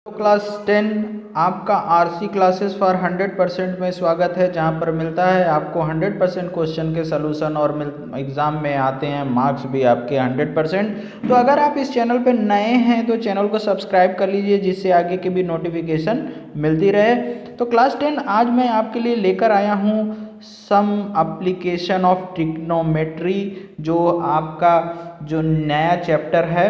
तो क्लास 10 आपका RC classes for 100% में स्वागत है, जहां पर मिलता है आपको 100% क्वेश्चन के सलूशन और एग्ज़ाम में आते हैं मार्क्स भी आपके 100%। तो अगर आप इस चैनल पे नए हैं तो चैनल को सब्सक्राइब कर लीजिए, जिससे आगे की भी नोटिफिकेशन मिलती रहे। तो क्लास 10 आज मैं आपके लिए लेकर आया हूँ सम एप्लीकेशन ऑफ ट्रिग्नोमेट्री, जो आपका जो नया चैप्टर है।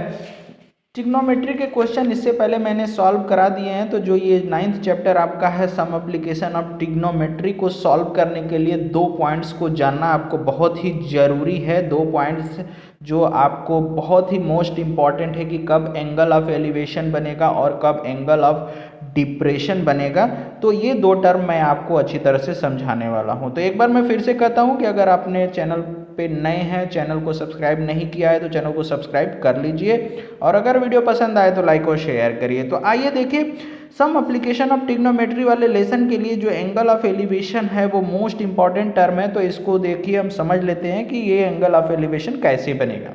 ट्रिग्नोमेट्री के क्वेश्चन इससे पहले मैंने सॉल्व करा दिए हैं, तो जो ये 9th चैप्टर आपका है सम एप्लीकेशन ऑफ ट्रिग्नोमेट्री को सॉल्व करने के लिए 2 पॉइंट्स को जानना आपको बहुत ही ज़रूरी है। 2 पॉइंट्स जो आपको बहुत ही मोस्ट इम्पॉर्टेंट है कि कब एंगल ऑफ एलिवेशन बनेगा और कब एंगल ऑफ डिप्रेशन बनेगा। तो ये 2 टर्म मैं आपको अच्छी तरह से समझाने वाला हूँ। तो एक बार मैं फिर से कहता हूँ कि अगर आपने चैनल पे नए हैं, चैनल को सब्सक्राइब नहीं किया है तो चैनल को सब्सक्राइब कर लीजिए, और अगर वीडियो पसंद आए तो लाइक और शेयर करिए। तो आइए देखिए, सम एप्लीकेशन ऑफ ट्रिग्नोमेट्री वाले लेसन के लिए जो एंगल ऑफ एलिवेशन है वो मोस्ट इंपॉर्टेंट टर्म है। तो इसको देखिए, हम समझ लेते हैं कि ये एंगल ऑफ एलिवेशन कैसे बनेगा।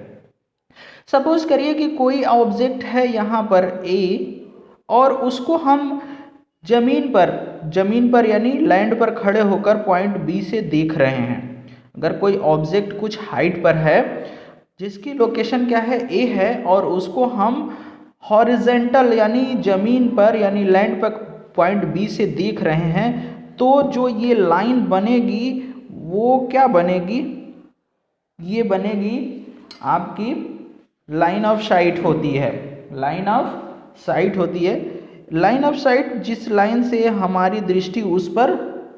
सपोज करिए कि कोई ऑब्जेक्ट है यहाँ पर ए, और उसको हम जमीन पर यानी लैंड पर खड़े होकर पॉइंट बी से देख रहे हैं। अगर कोई ऑब्जेक्ट कुछ हाइट पर है जिसकी लोकेशन क्या है, ए है, और उसको हम हॉरिजेंटल यानी जमीन पर यानी लैंड पर पॉइंट बी से देख रहे हैं, तो जो ये लाइन बनेगी वो क्या बनेगी, ये बनेगी आपकी लाइन ऑफ साइट होती है। लाइन ऑफ साइट होती है। लाइन ऑफ साइट जिस लाइन से हमारी दृष्टि उस पर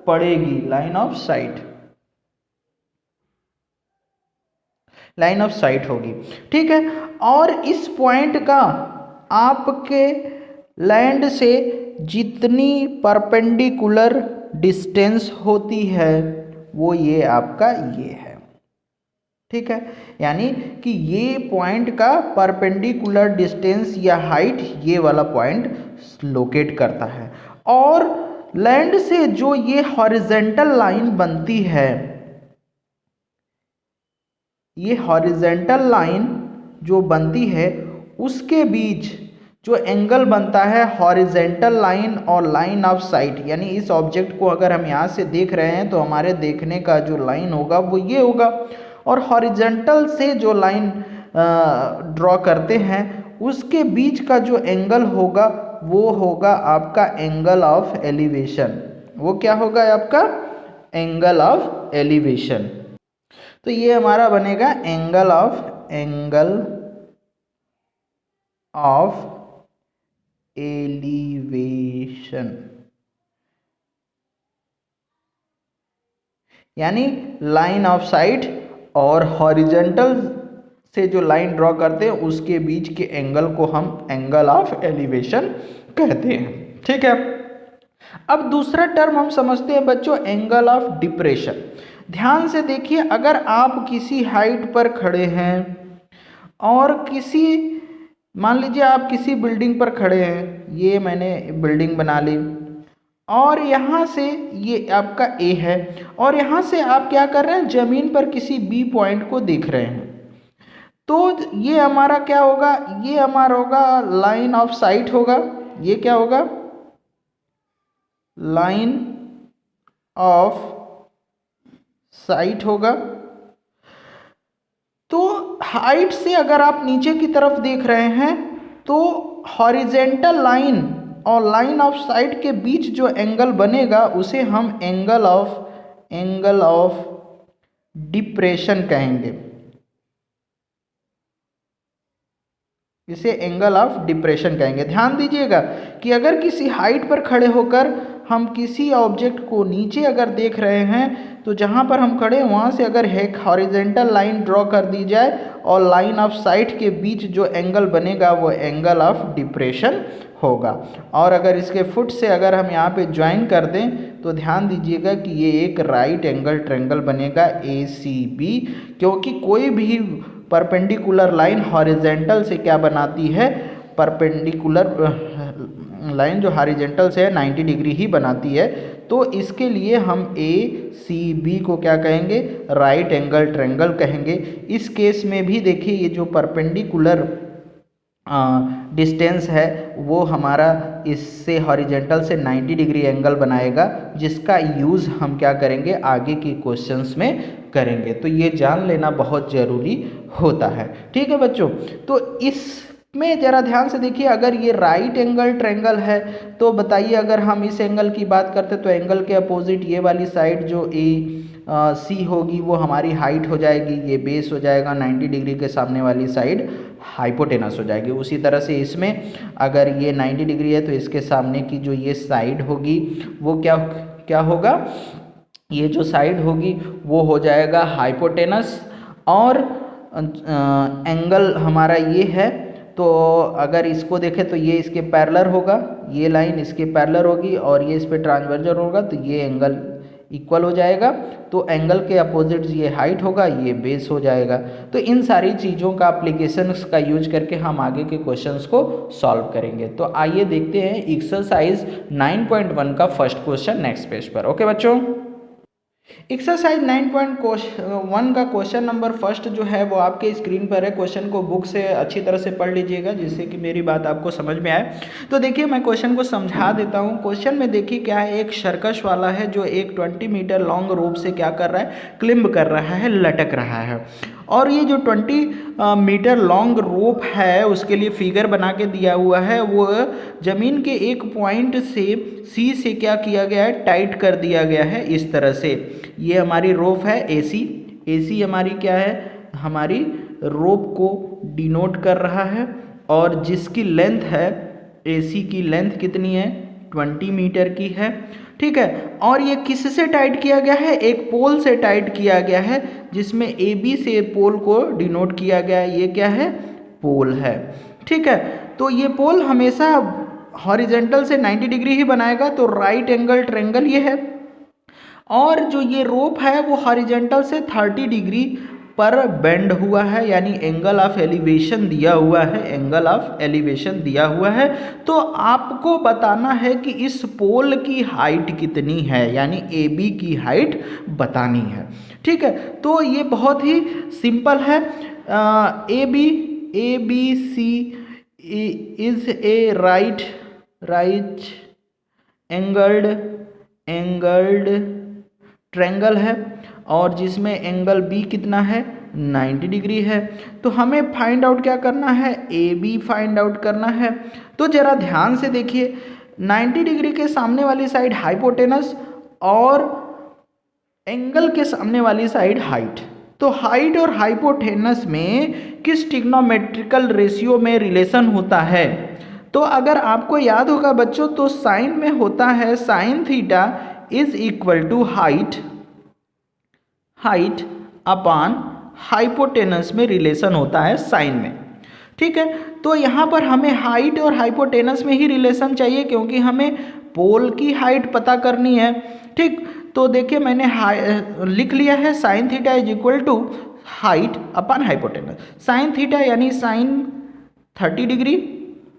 पड़ेगी, line of site, line of site होगी, ठीक है। और इस पॉइंट का आपके लैंड से जितनी परपेंडिकुलर डिस्टेंस होती है वो ये आपका ये है, ठीक है। यानी कि ये पॉइंट का परपेंडिकुलर डिस्टेंस या हाइट ये वाला पॉइंट लोकेट करता है। और लैंड से जो ये हॉरिजेंटल लाइन बनती है, ये हॉरिजेंटल लाइन जो बनती है उसके बीच जो एंगल बनता है हॉरिजेंटल लाइन और लाइन ऑफ साइट, यानी इस ऑब्जेक्ट को अगर हम यहाँ से देख रहे हैं तो हमारे देखने का जो लाइन होगा वो ये होगा, और हॉरिजेंटल से जो लाइन ड्रॉ करते हैं उसके बीच का जो एंगल होगा वो होगा आपका एंगल ऑफ एलिवेशन। वो क्या होगा आपका एंगल ऑफ एलिवेशन। तो ये हमारा बनेगा एंगल ऑफ एलिवेशन, यानी लाइन ऑफ साइट और हॉरिजेंटल से जो लाइन ड्रॉ करते हैं उसके बीच के एंगल को हम एंगल ऑफ एलिवेशन कहते हैं, ठीक है। अब दूसरा टर्म हम समझते हैं बच्चों, एंगल ऑफ डिप्रेशन। ध्यान से देखिए, अगर आप किसी हाइट पर खड़े हैं और मान लीजिए आप किसी बिल्डिंग पर खड़े हैं, ये मैंने बिल्डिंग बना ली, और यहाँ से ये आपका ए है, और यहाँ से आप क्या कर रहे हैं, जमीन पर किसी बी पॉइंट को देख रहे हैं। तो ये हमारा क्या होगा, ये हमारा होगा लाइन ऑफ साइट होगा। ये क्या होगा, लाइन ऑफ साइट होगा। तो हाइट से अगर आप नीचे की तरफ देख रहे हैं तो हॉरिजेंटल लाइन और लाइन ऑफ साइट के बीच जो एंगल बनेगा उसे हम एंगल ऑफ डिप्रेशन कहेंगे। इसे एंगल ऑफ डिप्रेशन कहेंगे। ध्यान दीजिएगा कि अगर किसी हाइट पर खड़े होकर हम किसी ऑब्जेक्ट को नीचे अगर देख रहे हैं तो जहाँ पर हम खड़े हैं वहाँ से अगर एक हॉरिजेंटल लाइन ड्रॉ कर दी जाए और लाइन ऑफ साइट के बीच जो एंगल बनेगा वो एंगल ऑफ डिप्रेशन होगा। और अगर इसके फुट से अगर हम यहाँ पे ज्वाइन कर दें तो ध्यान दीजिएगा कि ये एक राइट एंगल ट्रायंगल बनेगा ACB, क्योंकि कोई भी परपेंडिकुलर लाइन हॉरिजेंटल से क्या बनाती है, परपेंडिकुलर लाइन जो हॉरिजेंटल से है 90 डिग्री ही बनाती है। तो इसके लिए हम ACB को क्या कहेंगे, राइट एंगल ट्रायंगल कहेंगे। इस केस में भी देखिए, ये जो परपेंडिकुलर डिस्टेंस है वो हमारा इससे हॉरिजेंटल से 90 डिग्री एंगल बनाएगा, जिसका यूज़ हम क्या करेंगे आगे की क्वेश्चंस में करेंगे। तो ये जान लेना बहुत ज़रूरी होता है। ठीक है बच्चों, तो इसमें ज़रा ध्यान से देखिए, अगर ये राइट एंगल ट्रायंगल है तो बताइए, अगर हम इस एंगल की बात करते तो एंगल के अपोजिट ये वाली साइड जो सी होगी वो हमारी हाइट हो जाएगी, ये बेस हो जाएगा, 90 डिग्री के सामने वाली साइड हाइपोटेनस हो जाएगी। उसी तरह से इसमें अगर ये 90 डिग्री है तो इसके सामने की जो ये साइड होगी वो क्या होगा, ये जो साइड होगी वो हो जाएगा हाइपोटेनस। और एंगल हमारा ये है, तो अगर इसको देखें तो ये इसके पैरेलल होगा, ये लाइन इसके पैरेलल होगी और ये इस पे ट्रांसवर्जल होगा, तो ये एंगल इक्वल हो जाएगा। तो एंगल के अपोजिट ये हाइट होगा, ये बेस हो जाएगा। तो इन सारी चीज़ों का एप्लीकेशंस का यूज करके हम आगे के क्वेश्चंस को सॉल्व करेंगे। तो आइए देखते हैं एक्सरसाइज 9.1 का फर्स्ट क्वेश्चन नेक्स्ट पेज पर। ओके बच्चों, एक्सरसाइज 9.1 का क्वेश्चन नंबर फर्स्ट जो है वो आपके स्क्रीन पर है। क्वेश्चन को बुक से अच्छी तरह से पढ़ लीजिएगा जिससे कि मेरी बात आपको समझ में आए। तो देखिए मैं क्वेश्चन को समझा देता हूँ। क्वेश्चन में देखिए क्या है, एक सर्कस वाला है जो एक 20 मीटर लॉन्ग रोप से क्या कर रहा है, क्लिम्ब कर रहा है, लटक रहा है। और ये जो 20 मीटर लॉन्ग रोप है उसके लिए फिगर बना के दिया हुआ है, वो ज़मीन के एक पॉइंट से सी से क्या किया गया है, टाइट कर दिया गया है इस तरह से। ये हमारी रोप है एसी हमारी क्या है, हमारी रोप को डिनोट कर रहा है। और जिसकी लेंथ है, एसी की लेंथ कितनी है, 20 मीटर की है। ठीक है, और ये किससे टाइट किया गया है, एक पोल से टाइट किया गया है, जिसमें ए बी से पोल को डिनोट किया गया है। ये क्या है, पोल है। ठीक है, तो ये पोल हमेशा हॉरिजेंटल से 90 डिग्री ही बनाएगा, तो राइट एंगल ट्रायंगल ये है। और जो ये रोप है वो हॉरिजेंटल से 30 डिग्री पर बेंड हुआ है, यानी एंगल ऑफ एलिवेशन दिया हुआ है, एंगल ऑफ एलिवेशन दिया हुआ है। तो आपको बताना है कि इस पोल की हाइट कितनी है, यानी ए बी की हाइट बतानी है। ठीक है, तो ये बहुत ही सिंपल है। A B C is a right angled triangle है, और जिसमें एंगल बी कितना है, 90 डिग्री है। तो हमें फाइंड आउट क्या करना है, ए बी फाइंड आउट करना है। तो जरा ध्यान से देखिए, 90 डिग्री के सामने वाली साइड हाइपोटेनस और एंगल के सामने वाली साइड हाइट। तो हाइट और हाइपोटेनस में किस ट्रिग्नोमेट्रिकल रेशियो में रिलेशन होता है। तो अगर आपको याद होगा बच्चों, तो साइन में होता है sine theta is equal to height upon hypotenuse में रिलेशन होता है साइन में। ठीक है, तो यहाँ पर हमें हाइट और हाइपोटेनस में ही रिलेशन चाहिए, क्योंकि हमें पोल की हाइट पता करनी है। ठीक, तो देखिए मैंने लिख लिया है sine theta is equal to height upon hypotenuse. Sine theta यानी साइन 30 डिग्री,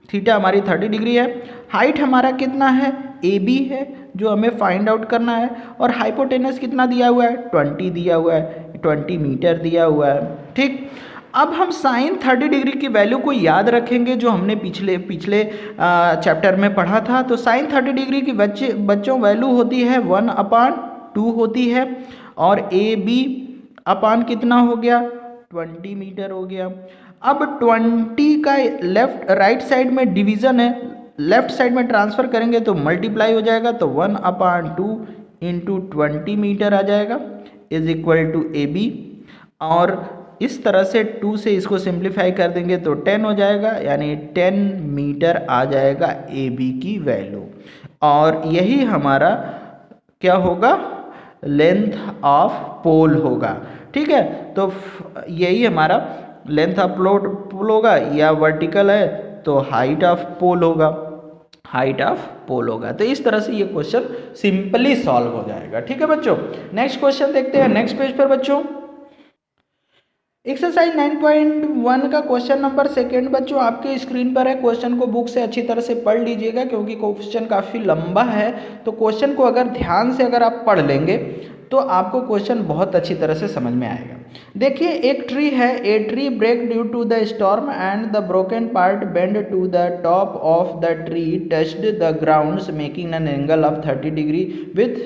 थीटा हमारी 30 डिग्री है। हाइट हमारा कितना है, ए बी है जो हमें फाइंड आउट करना है, और हाइपोटेनस कितना दिया हुआ है, 20 दिया हुआ है, 20 मीटर दिया हुआ है। ठीक, अब हम साइन 30 डिग्री की वैल्यू को याद रखेंगे जो हमने पिछले चैप्टर में पढ़ा था। तो साइन 30 डिग्री की बच्चों वैल्यू होती है 1/2 होती है, और ए बी अपान कितना हो गया, 20 मीटर हो गया। अब 20 का राइट साइड में डिवीज़न है, लेफ्ट साइड में ट्रांसफ़र करेंगे तो मल्टीप्लाई हो जाएगा, तो 1/2 इंटू 20 मीटर आ जाएगा is equal to A B. और इस तरह से 2 से इसको सिंप्लीफाई कर देंगे तो 10 हो जाएगा, यानी 10 मीटर आ जाएगा ए बी की वैल्यू। और यही हमारा क्या होगा, लेंथ ऑफ पोल होगा। ठीक है, तो यही हमारा लेंथ ऑफ पोल होगा, या वर्टिकल है तो हाइट ऑफ पोल होगा, हाइट ऑफ पोल होगा। तो इस तरह से ये क्वेश्चन सिंपली सॉल्व हो जाएगा। ठीक है बच्चों, नेक्स्ट क्वेश्चन देखते हैं नेक्स्ट पेज पर बच्चों। एक्सरसाइज 9.1 का क्वेश्चन नंबर सेकेंड बच्चों आपके स्क्रीन पर है। क्वेश्चन को बुक से अच्छी तरह से पढ़ लीजिएगा, क्योंकि क्वेश्चन काफ़ी लंबा है। तो क्वेश्चन को अगर ध्यान से अगर आप पढ़ लेंगे तो आपको क्वेश्चन बहुत अच्छी तरह से समझ में आएगा। देखिए एक ट्री है, a tree break due to the storm and the broken part bend to the top of the tree touched the grounds making an angle of 30 degree with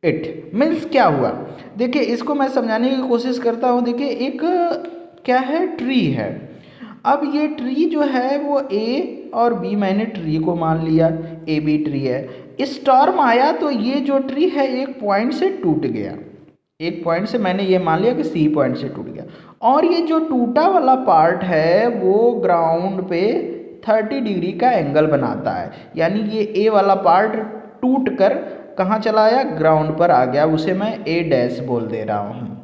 it. Means क्या हुआ, देखिए इसको मैं समझाने की कोशिश करता हूँ। देखिए एक क्या है, ट्री है। अब ये ट्री जो है वो ए और बी, मैंने ट्री को मान लिया ए बी ट्री है। स्टॉर्म आया तो ये जो ट्री है एक पॉइंट से टूट गया, एक पॉइंट से मैंने ये मान लिया कि सी पॉइंट से टूट गया, और ये जो टूटा वाला पार्ट है वो ग्राउंड पे 30 डिग्री का एंगल बनाता है। यानी ये ए वाला पार्ट टूट कर कहाँ चला आया, ग्राउंड पर आ गया, उसे मैं ए डैश बोल दे रहा हूँ।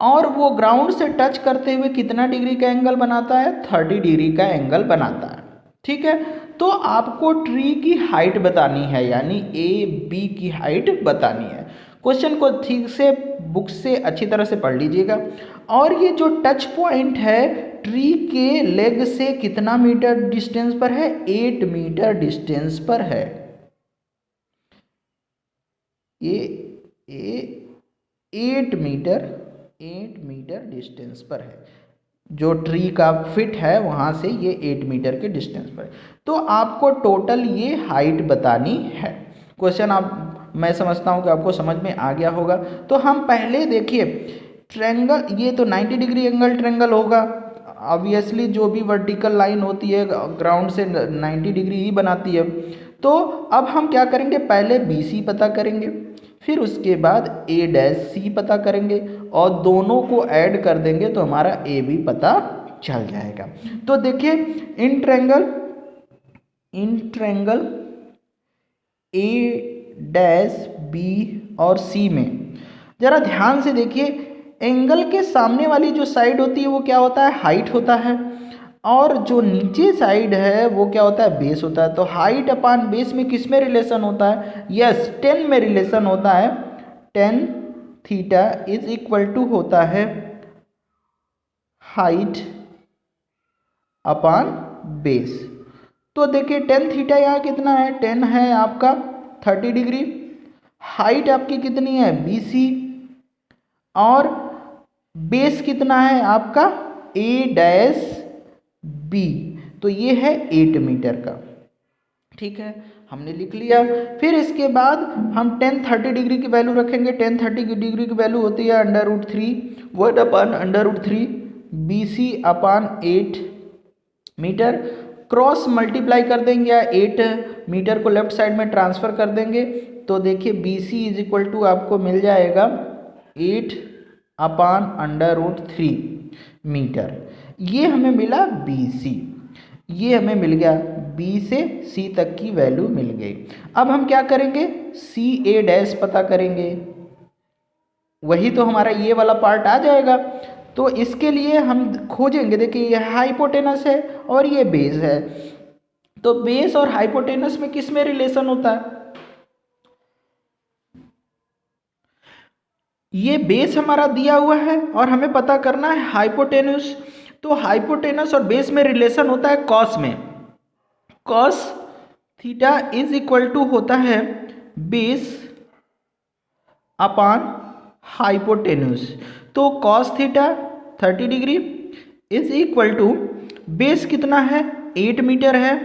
और वो ग्राउंड से टच करते हुए कितना डिग्री का एंगल बनाता है, 30 डिग्री का एंगल बनाता है। ठीक है, तो आपको ट्री की हाइट बतानी है, यानी ए बी की हाइट बतानी है। क्वेश्चन को ठीक से बुक से अच्छी तरह से पढ़ लीजिएगा। और ये जो टच पॉइंट है ट्री के लेग से कितना मीटर डिस्टेंस पर है, 8 मीटर डिस्टेंस पर है। ये 8 मीटर डिस्टेंस पर है, जो ट्री का फिट है वहाँ से ये 8 मीटर के डिस्टेंस पर है। तो आपको टोटल ये हाइट बतानी है। क्वेश्चन आप, मैं समझता हूँ कि आपको समझ में आ गया होगा। तो हम पहले देखिए ट्रायंगल, ये तो 90 डिग्री एंगल ट्रायंगल होगा ऑब्वियसली, जो भी वर्टिकल लाइन होती है ग्राउंड से 90 डिग्री ही बनाती है। तो अब हम क्या करेंगे, पहले बी सी पता करेंगे, फिर उसके बाद ए डैश सी पता करेंगे, और दोनों को ऐड कर देंगे तो हमारा ए बी पता चल जाएगा। तो देखिए in triangle A dash B और सी में जरा ध्यान से देखिए, एंगल के सामने वाली जो साइड होती है वो क्या होता है, हाइट होता है, और जो नीचे साइड है वो क्या होता है, बेस होता है। तो हाइट अपान बेस में किस में रिलेशन होता है, यस 10 में रिलेशन होता है। 10 थीटा इज इक्वल टू होता है हाइट अपान बेस। तो देखिए 10 थीटा यहाँ कितना है, 10 है आपका 30 डिग्री, हाइट आपकी कितनी है BC, और बेस कितना है आपका A डैश B, तो ये है 8 मीटर का। ठीक है, हमने लिख लिया। फिर इसके बाद हम 10 30 डिग्री की वैल्यू रखेंगे। 10 30 डिग्री की वैल्यू होती है √3 1 अपान √3 BC अपान 8 मीटर, क्रॉस मल्टीप्लाई कर देंगे या 8 मीटर को लेफ्ट साइड में ट्रांसफ़र कर देंगे। तो देखिए BC इज इक्वल टू आपको मिल जाएगा 8 अपान √3 मीटर। ये हमें मिला BC, ये हमें मिल गया, B से C तक की वैल्यू मिल गई। अब हम क्या करेंगे, CA डैश पता करेंगे, वही तो हमारा ये वाला पार्ट आ जाएगा। तो इसके लिए हम खोजेंगे, देखिए ये हाइपोटेनस है और ये बेस है, तो बेस और हाइपोटेनस में किस में रिलेशन होता है, ये बेस हमारा दिया हुआ है और हमें पता करना है हाइपोटेनस। तो हाइपोटेनस और बेस में रिलेशन होता है कॉस में, cos theta is equal to होता है बेस अपान हाइपोटेनस। तो cos theta 30 degree is equal to base कितना है 8 मीटर है,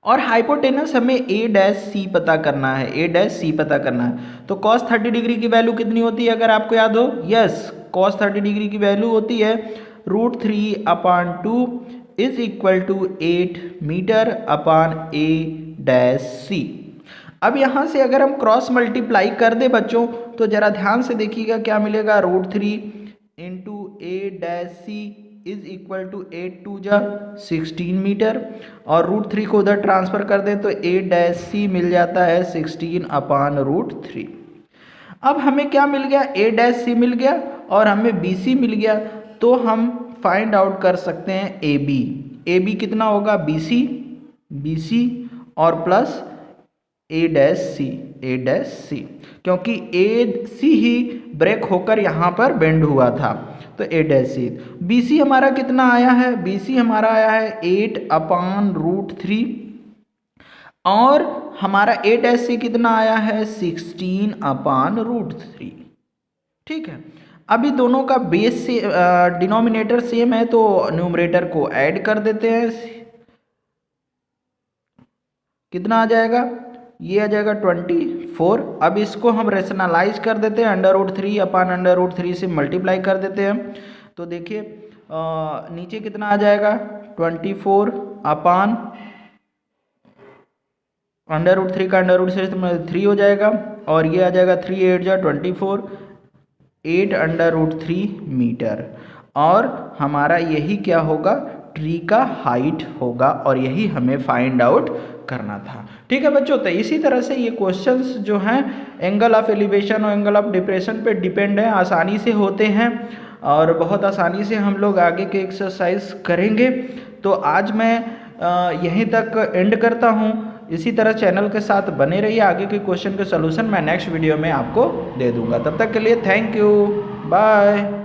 और हाइपोटेनस हमें A डैश सी पता करना है, A डैश सी पता करना है। तो कॉस 30 डिग्री की वैल्यू कितनी होती है अगर आपको याद हो, यस कॉस 30 डिग्री की वैल्यू होती है √3 upon 2 is equal to 8 metre upon A dash C. अब यहाँ से अगर हम क्रॉस मल्टीप्लाई कर दे बच्चों, तो ज़रा ध्यान से देखिएगा क्या मिलेगा, √3 into A dash C is equal to 8 2 जा 16 मीटर, और √3 को उधर ट्रांसफ़र कर दें तो A डैश सी मिल जाता है 16 अपान √3। अब हमें क्या मिल गया, A डैश सी मिल गया और हमें BC मिल गया। तो हम फाइंड आउट कर सकते हैं AB, AB कितना होगा BC और प्लस A डैश सी, क्योंकि AC ही ब्रेक होकर यहाँ पर बेंड हुआ था, तो A डैश सी। BC हमारा कितना आया है, BC हमारा आया है 8 अपान √3। और हमारा a' कितना आया है 16/√3। ठीक है, अभी दोनों का बेस से डिनोमिनेटर सेम है तो न्यूमरेटर को ऐड कर देते हैं। कितना आ जाएगा, ये आ जाएगा 24। अब इसको हम रेशनलाइज कर देते हैं, √3/√3 से मल्टीप्लाई कर देते हैं। तो देखिए नीचे कितना आ जाएगा 24/√3 का √3 हो जाएगा, और ये आ जाएगा 3 8 जा 24, 8/√3 मीटर। और हमारा यही क्या होगा, ट्री का हाइट होगा, और यही हमें फाइंड आउट करना था। ठीक है बच्चों, तो इसी तरह से ये क्वेश्चंस जो हैं एंगल ऑफ एलिवेशन और एंगल ऑफ डिप्रेशन पे डिपेंड है, आसानी से होते हैं और बहुत आसानी से हम लोग आगे के एक्सरसाइज करेंगे। तो आज मैं यहीं तक एंड करता हूँ। इसी तरह चैनल के साथ बने रहिए, आगे के क्वेश्चन के सलूशन मैं नेक्स्ट वीडियो में आपको दे दूंगा। तब तक के लिए थैंक यू, बाय।